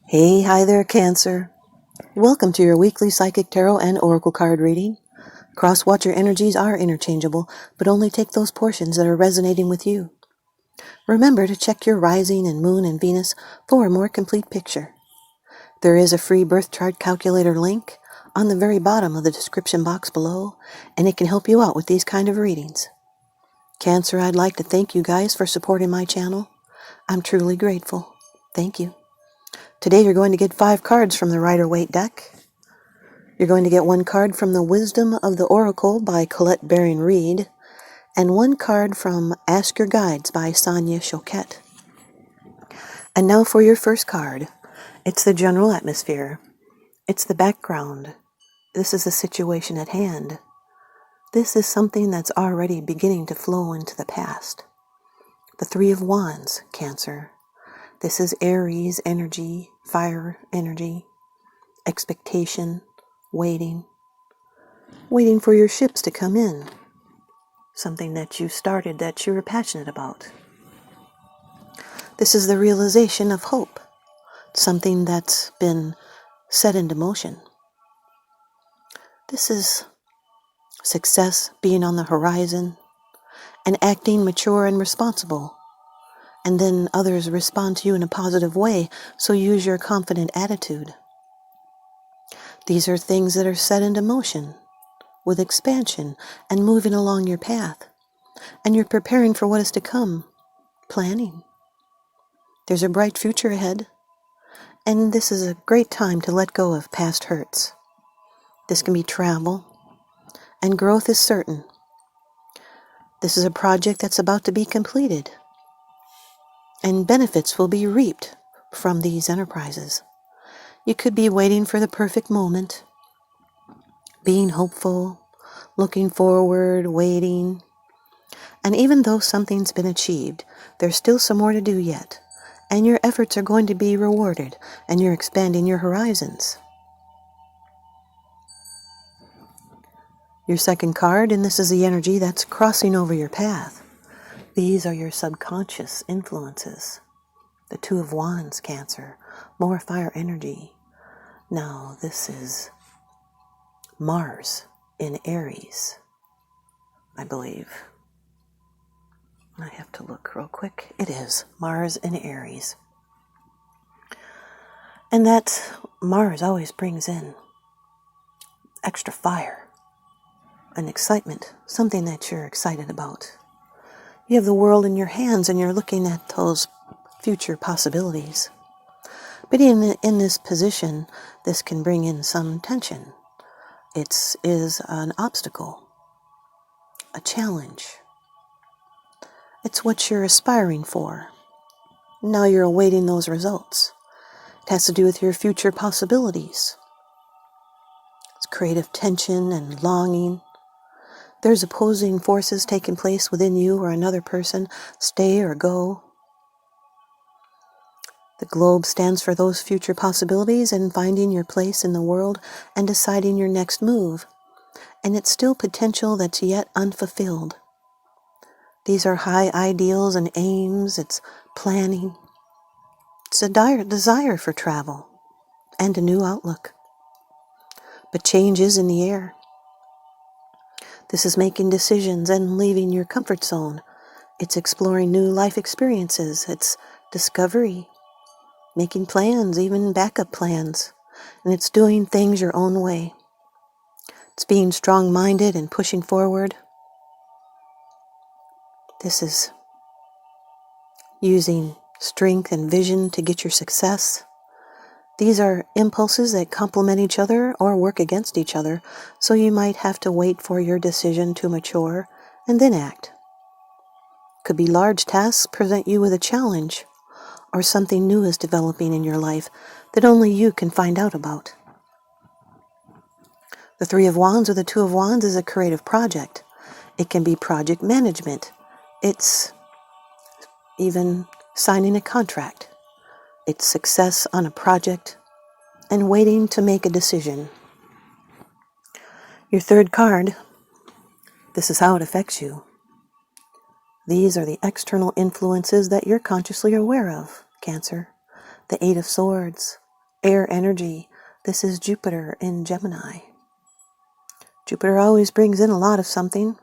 Hi there, Cancer. Welcome to your weekly Psychic Tarot and Oracle card reading. Cross-watcher energies are interchangeable, but only take those portions that are resonating with you. Remember to check your rising and moon and Venus for a more complete picture. There is a free birth chart calculator link on the very bottom of the description box below, and it can help you out with these kind of readings. Cancer, I'd like to thank you guys for supporting my channel. I'm truly grateful. Thank you. Today you're going to get 5 cards from the Rider-Waite deck. You're going to get 1 card from the Wisdom of the Oracle by Colette Baring-Reid, and 1 card from Ask Your Guides by Sonia Choquette. And now for your first card. It's the general atmosphere. It's the background. This is the situation at hand. This is something that's already beginning to flow into the past. The 3 of Wands, Cancer. This is Aries energy, fire energy, expectation, waiting for your ships to come in. Something that you started that you were passionate about. This is the realization of hope. Something that's been set into motion. This is success being on the horizon and acting mature and responsible. And then others respond to you in a positive way, so use your confident attitude. These are things that are set into motion with expansion and moving along your path. And you're preparing for what is to come, planning. There's a bright future ahead, and this is a great time to let go of past hurts. This can be travel, and growth is certain. This is a project that's about to be completed, and benefits will be reaped from these enterprises. You could be waiting for the perfect moment, being hopeful, looking forward, waiting. And even though something's been achieved, there's still some more to do yet. And your efforts are going to be rewarded, and you're expanding your horizons. Your second card, and this is the energy that's crossing over your path. These are your subconscious influences. The 2 of Wands, Cancer. More fire energy. Now, this is Mars in Aries, I believe. I have to look real quick. It is Mars in Aries. And that Mars always brings in extra fire and excitement, something that you're excited about. You have the world in your hands and you're looking at those future possibilities. But in this position, this can bring in some tension. It is an obstacle, a challenge. It's what you're aspiring for. Now you're awaiting those results. It has to do with your future possibilities. It's creative tension and longing. There's opposing forces taking place within you or another person, stay or go. The globe stands for those future possibilities and finding your place in the world and deciding your next move. And it's still potential that's yet unfulfilled. These are high ideals and aims. It's planning. It's a dire desire for travel and a new outlook. But change is in the air. This is making decisions and leaving your comfort zone. It's exploring new life experiences. It's discovery, making plans, even backup plans. And it's doing things your own way. It's being strong-minded and pushing forward. This is using strength and vision to get your success. These are impulses that complement each other or work against each other, so you might have to wait for your decision to mature and then act. Could be large tasks present you with a challenge, or something new is developing in your life that only you can find out about. The 3 of Wands or the 2 of Wands is a creative project. It can be project management. It's even signing a contract. It's success on a project and waiting to make a decision. Your third card, this is how it affects you. These are the external influences that you're consciously aware of, Cancer. The 8 of Swords, Air energy. This is Jupiter in Gemini. Jupiter always brings in a lot of something,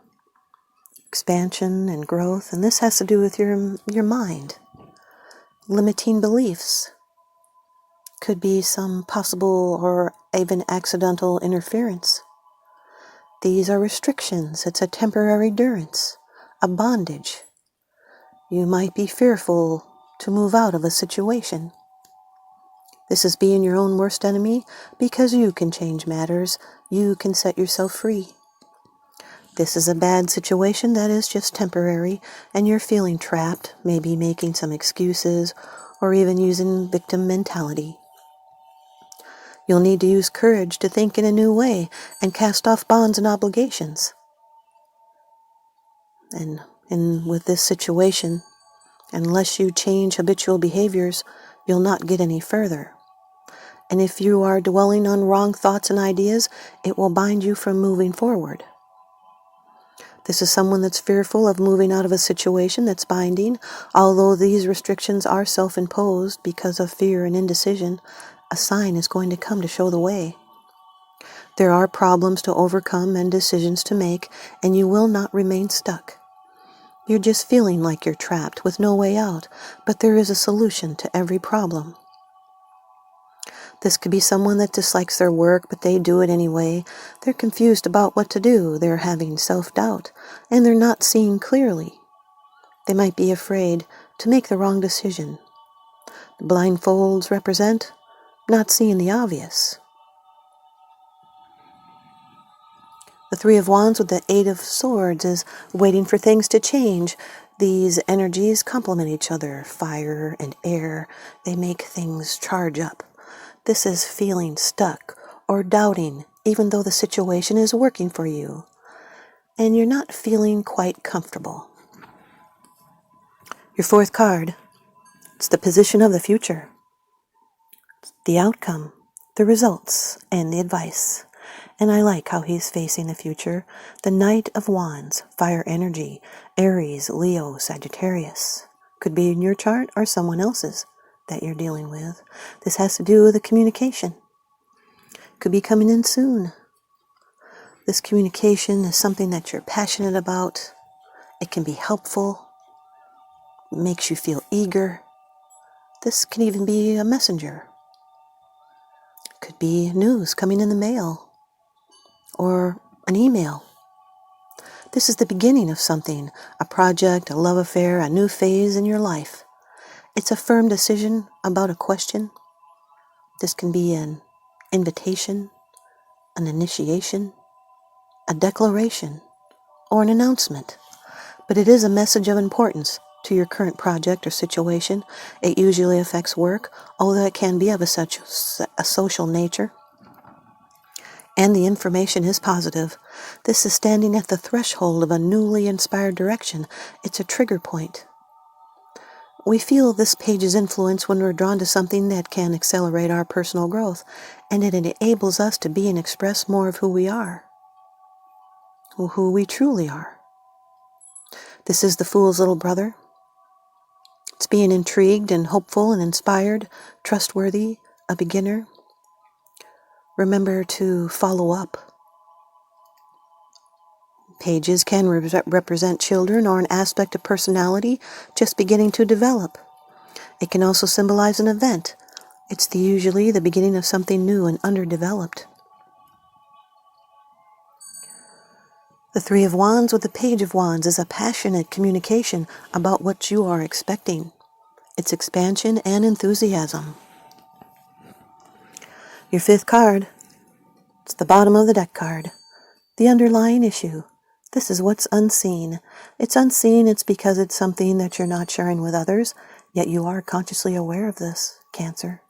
expansion and growth, and this has to do with your mind. Limiting beliefs. Could be some possible or even accidental interference. These are restrictions. It's a temporary durance, a bondage. You might be fearful to move out of a situation. This is being your own worst enemy because you can change matters. You can set yourself free. This is a bad situation that is just temporary and you're feeling trapped, maybe making some excuses or even using victim mentality. You'll need to use courage to think in a new way and cast off bonds and obligations. And with this situation, unless you change habitual behaviors, you'll not get any further. And if you are dwelling on wrong thoughts and ideas, it will bind you from moving forward. This is someone that's fearful of moving out of a situation that's binding. Although these restrictions are self-imposed because of fear and indecision, a sign is going to come to show the way. There are problems to overcome and decisions to make, and you will not remain stuck. You're just feeling like you're trapped with no way out, but there is a solution to every problem. This could be someone that dislikes their work, but they do it anyway. They're confused about what to do. They're having self-doubt, and they're not seeing clearly. They might be afraid to make the wrong decision. The blindfolds represent not seeing the obvious. The Three of Wands with the Eight of Swords is waiting for things to change. These energies complement each other. Fire and air, they make things charge up. This is feeling stuck or doubting, even though the situation is working for you, and you're not feeling quite comfortable. Your fourth card, it's the position of the future, the outcome, the results, and the advice. And I like how he's facing the future. The Knight of Wands, fire energy, Aries, Leo, Sagittarius. Could be in your chart or someone else's that you're dealing with. This has to do with the communication. Could be coming in soon. This communication is something that you're passionate about. It can be helpful. It makes you feel eager. This can even be a messenger. It could be news coming in the mail or an email. This is the beginning of something, a project, a love affair, a new phase in your life. It's a firm decision about a question. This can be an invitation, an initiation, a declaration, or an announcement. But it is a message of importance to your current project or situation. It usually affects work, although it can be of a social nature. And the information is positive. This is standing at the threshold of a newly inspired direction. It's a trigger point. We feel this page's influence when we're drawn to something that can accelerate our personal growth, and it enables us to be and express more of who we are, who we truly are. This is the Fool's little brother. It's being intrigued and hopeful and inspired, trustworthy, a beginner. Remember to follow up. Pages can represent children or an aspect of personality just beginning to develop. It can also symbolize an event. It's usually the beginning of something new and underdeveloped. The Three of Wands with the Page of Wands is a passionate communication about what you are expecting. It's expansion and enthusiasm. Your fifth card, it's the bottom of the deck card. The underlying issue. This is what's unseen. It's unseen, it's because it's something that you're not sharing with others, yet you are consciously aware of this, Cancer.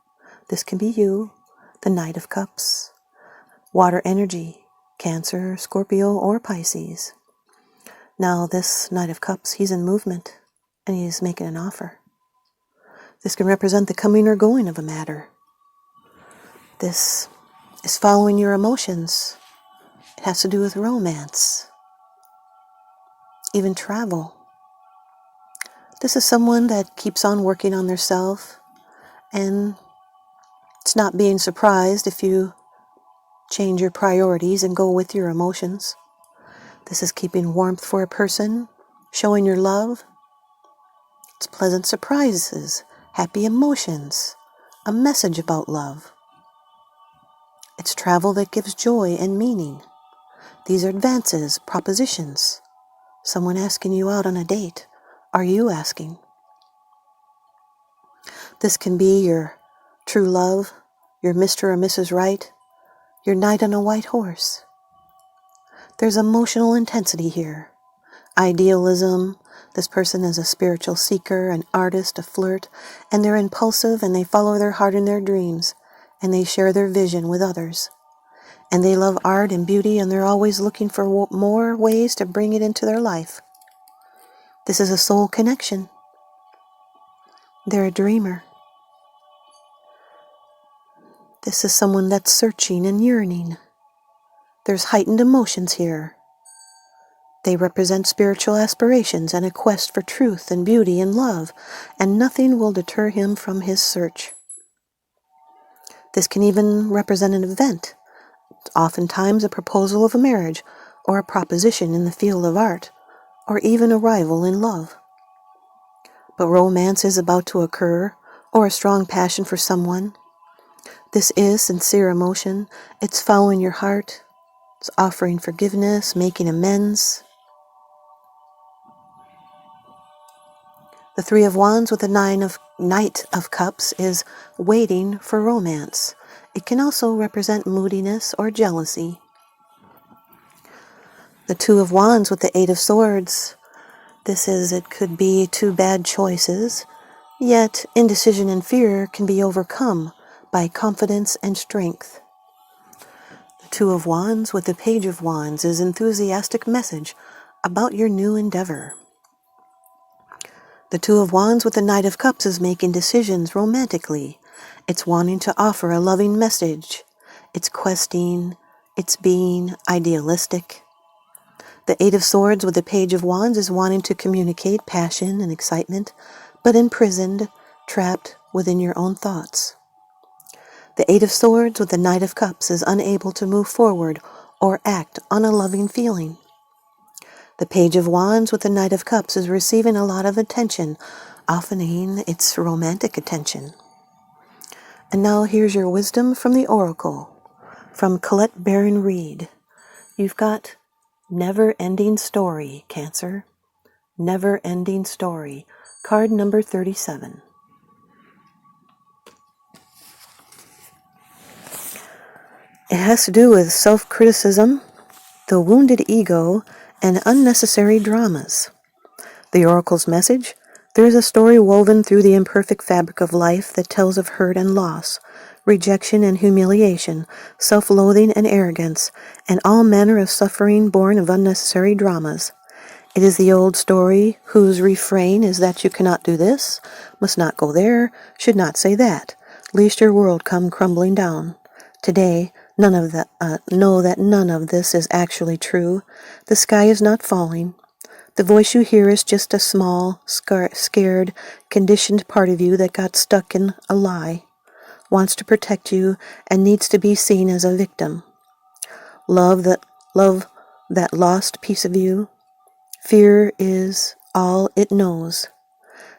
This can be you, the Knight of Cups. Water energy, Cancer, Scorpio, or Pisces. Now this Knight of Cups, he's in movement, and he's making an offer. This can represent the coming or going of a matter. This is following your emotions. It has to do with romance, even travel. This is someone that keeps on working on themselves, and It's not being surprised if you change your priorities and go with your emotions. This is keeping warmth for a person, showing your love. It's pleasant surprises, happy emotions, a message about love. It's travel that gives joy and meaning. These are advances, propositions. Someone asking you out on a date. Are you asking? This can be your true love, your Mr. or Mrs. Right, your knight on a white horse. There's emotional intensity here. Idealism. This person is a spiritual seeker, an artist, a flirt, and they're impulsive and they follow their heart and their dreams, and they share their vision with others. And they love art and beauty, and they're always looking for more ways to bring it into their life. This is a soul connection. They're a dreamer. This is someone that's searching and yearning. There's heightened emotions here. They represent spiritual aspirations and a quest for truth and beauty and love, and nothing will deter him from his search. This can even represent an event, oftentimes a proposal of a marriage, or a proposition in the field of art, or even a rival in love. But romance is about to occur, or a strong passion for someone. This is sincere emotion. It's following your heart. It's offering forgiveness, making amends. The Three of Wands with the Knight of Cups is waiting for romance. It can also represent moodiness or jealousy. The Two of Wands with the Eight of Swords. It could be two bad choices, yet indecision and fear can be overcome by confidence and strength. The Two of Wands with the Page of Wands is enthusiastic message about your new endeavor. The Two of Wands with the Knight of Cups is making decisions romantically. It's wanting to offer a loving message. It's questing. It's being idealistic. The Eight of Swords with the Page of Wands is wanting to communicate passion and excitement, but imprisoned, trapped within your own thoughts. The Eight of Swords with the Knight of Cups is unable to move forward or act on a loving feeling. The Page of Wands with the Knight of Cups is receiving a lot of attention, often it's romantic attention. And now here's your wisdom from the Oracle, from Colette Baron Reed. You've got never-ending story, Cancer. Never-ending story. Card number 37. It has to do with self-criticism, the wounded ego, and unnecessary dramas. The Oracle's message: there is a story woven through the imperfect fabric of life that tells of hurt and loss, rejection and humiliation, self-loathing and arrogance, and all manner of suffering born of unnecessary dramas. It is the old story whose refrain is that you cannot do this, must not go there, should not say that, lest your world come crumbling down. Today, know that none of this is actually true. The sky is not falling. The voice you hear is just a small, scared, conditioned part of you that got stuck in a lie, wants to protect you, and needs to be seen as a victim. Love that lost piece of you. Fear is all it knows.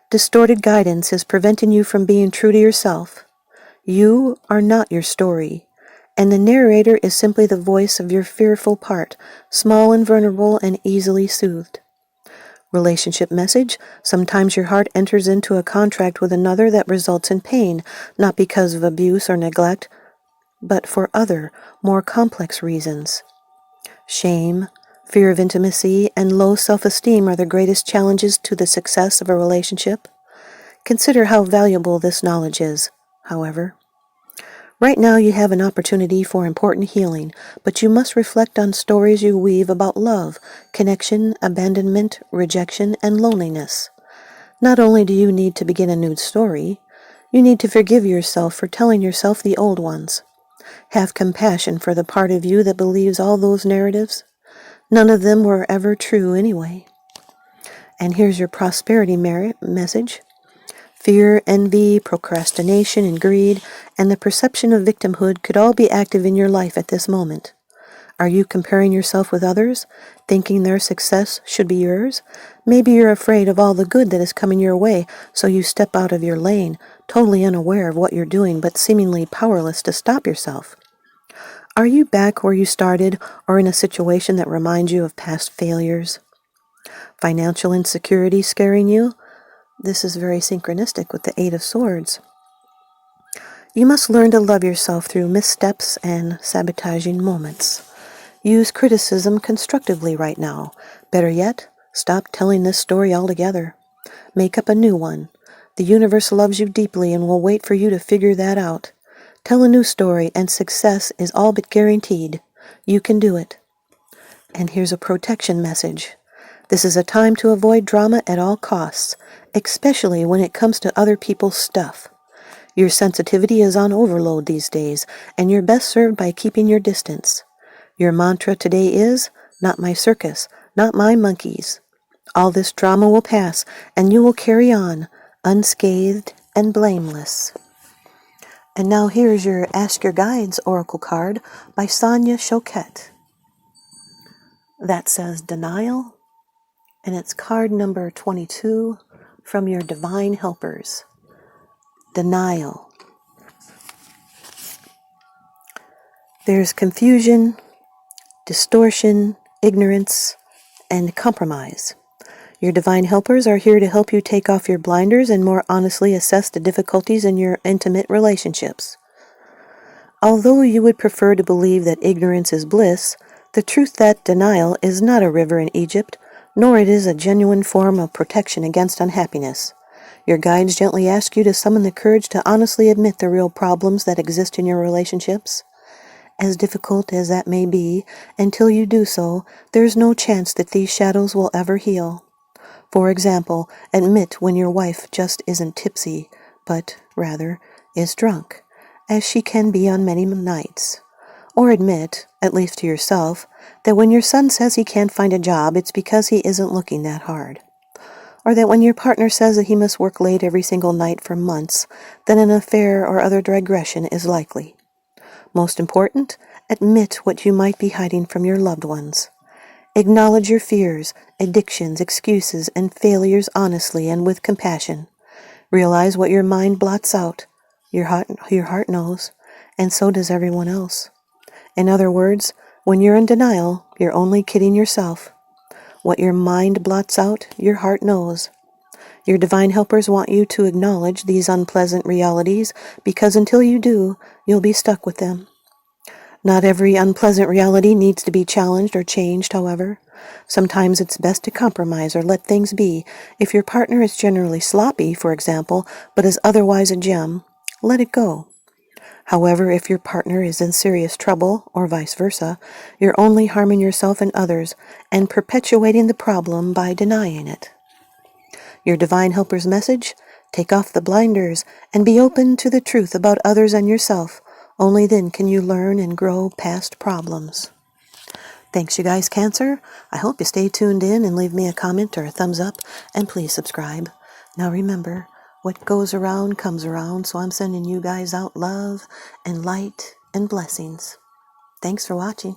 Distorted guidance is preventing you from being true to yourself. You are not your story, and the narrator is simply the voice of your fearful part, small and vulnerable and easily soothed. Relationship message: sometimes your heart enters into a contract with another that results in pain, not because of abuse or neglect, but for other, more complex reasons. Shame, fear of intimacy, and low self-esteem are the greatest challenges to the success of a relationship. Consider how valuable this knowledge is, however. Right now you have an opportunity for important healing, but you must reflect on stories you weave about love, connection, abandonment, rejection, and loneliness. Not only do you need to begin a new story, you need to forgive yourself for telling yourself the old ones. Have compassion for the part of you that believes all those narratives. None of them were ever true anyway. And here's your prosperity message. Fear, envy, procrastination, and greed, and the perception of victimhood could all be active in your life at this moment. Are you comparing yourself with others, thinking their success should be yours? Maybe you're afraid of all the good that is coming your way, so you step out of your lane, totally unaware of what you're doing, but seemingly powerless to stop yourself. Are you back where you started, or in a situation that reminds you of past failures? Financial insecurity scaring you? This is very synchronistic with the Eight of Swords. You must learn to love yourself through missteps and sabotaging moments. Use criticism constructively right now. Better yet, stop telling this story altogether. Make up a new one. The universe loves you deeply and will wait for you to figure that out. Tell a new story, and success is all but guaranteed. You can do it. And here's a protection message. This is a time to avoid drama at all costs, especially when it comes to other people's stuff. Your sensitivity is on overload these days, and you're best served by keeping your distance. Your mantra today is, not my circus, not my monkeys. All this drama will pass, and you will carry on, unscathed and blameless. And now here's your Ask Your Guides Oracle card by Sonia Choquette. That says Denial, and it's card number 22 from your Divine Helpers. Denial. There's confusion, distortion, ignorance, and compromise. Your divine helpers are here to help you take off your blinders and more honestly assess the difficulties in your intimate relationships. Although you would prefer to believe that ignorance is bliss, the truth that denial is not a river in Egypt, nor it is a genuine form of protection against unhappiness. Your guides gently ask you to summon the courage to honestly admit the real problems that exist in your relationships. As difficult as that may be, until you do so, there's no chance that these shadows will ever heal. For example, admit when your wife just isn't tipsy, but, rather, is drunk, as she can be on many nights. Or admit, at least to yourself, that when your son says he can't find a job, it's because he isn't looking that hard. Or that when your partner says that he must work late every single night for months, then an affair or other digression is likely. Most important, admit what you might be hiding from your loved ones. Acknowledge your fears, addictions, excuses, and failures honestly and with compassion. Realize what your mind blots out. Your heart knows, and so does everyone else. In other words, when you're in denial, you're only kidding yourself. What your mind blots out, your heart knows. Your divine helpers want you to acknowledge these unpleasant realities, because until you do, you'll be stuck with them. Not every unpleasant reality needs to be challenged or changed, however. Sometimes it's best to compromise or let things be. If your partner is generally sloppy, for example, but is otherwise a gem, let it go. However, if your partner is in serious trouble, or vice versa, you're only harming yourself and others, and perpetuating the problem by denying it. Your divine helper's message? Take off the blinders and be open to the truth about others and yourself. Only then can you learn and grow past problems. Thanks, you guys, Cancer. I hope you stay tuned in and leave me a comment or a thumbs up, and please subscribe. Now remember, what goes around comes around, so I'm sending you guys out love and light and blessings. Thanks for watching.